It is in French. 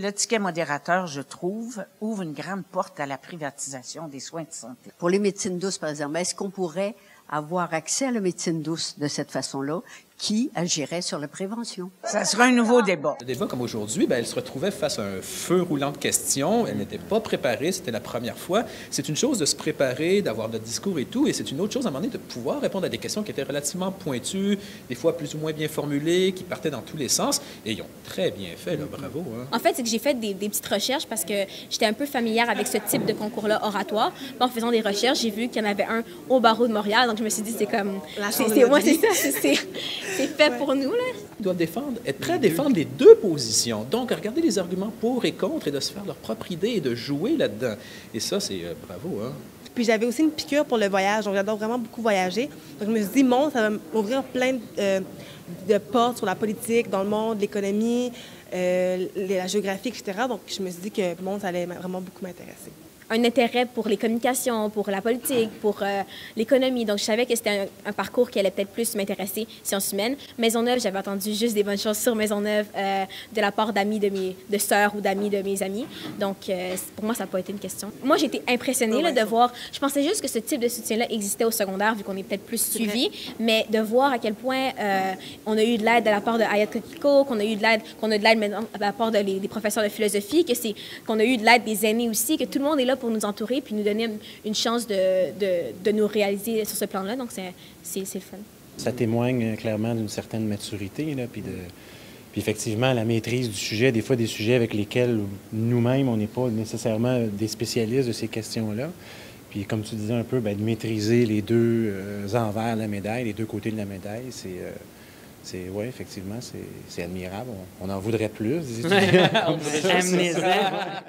Le ticket modérateur, je trouve, ouvre une grande porte à la privatisation des soins de santé. Pour les médecines douces, par exemple, est-ce qu'on pourrait avoir accès à la médecine douce de cette façon-là, qui agirait sur la prévention? Ça sera un nouveau débat. Le débat comme aujourd'hui, elle se retrouvait face à un feu roulant de questions. Elle n'était pas préparée, c'était la première fois. C'est une chose de se préparer, d'avoir notre discours et tout, et c'est une autre chose à un moment donné de pouvoir répondre à des questions qui étaient relativement pointues, des fois plus ou moins bien formulées, qui partaient dans tous les sens, et ils ont très bien fait, là, bravo. Hein. En fait, c'est que j'ai fait des petites recherches parce que j'étais un peu familière avec ce type de concours-là oratoire. En faisant des recherches, j'ai vu qu'il y en avait un au barreau de Montréal, donc je me suis dit, c'est comme... C'est fait pour nous, là. Ils doivent être prêts à défendre les deux positions. Donc, à regarder les arguments pour et contre et de se faire leur propre idée et de jouer là-dedans. Et ça, c'est bravo, hein? Puis j'avais aussi une piqûre pour le voyage. Donc, j'adore vraiment beaucoup voyager. Donc, je me suis dit, bon, ça va m'ouvrir plein de portes sur la politique, dans le monde, l'économie, la géographie, etc. Donc, je me suis dit que bon, ça allait vraiment beaucoup m'intéresser. Un intérêt pour les communications, pour la politique, pour l'économie. Donc, je savais que c'était un parcours qui allait peut-être plus m'intéresser, sciences humaines. Maisonneuve, j'avais entendu juste des bonnes choses sur Maisonneuve de la part d'amis de sœurs ou d'amis de mes amis. Donc, pour moi, ça n'a pas été une question. Moi, j'ai été impressionnée de voir... Je pensais juste que ce type de soutien-là existait au secondaire, vu qu'on est peut-être plus suivi, mais de voir à quel point on a eu de l'aide de la part de Hayat Kotiko, qu'on a eu de l'aide maintenant de la part des professeurs de philosophie, qu'on a eu de l'aide des aînés aussi, que tout le monde est là pour nous entourer puis nous donner une chance de nous réaliser sur ce plan-là. Donc, c'est le fun. Ça témoigne clairement d'une certaine maturité, là, puis effectivement, la maîtrise du sujet, des fois des sujets avec lesquels nous-mêmes, on n'est pas nécessairement des spécialistes de ces questions-là. Puis comme tu disais un peu, bien, de maîtriser les deux envers de la médaille, les deux côtés de la médaille, oui, effectivement, c'est admirable. On en voudrait plus, des étudiants. Admirable.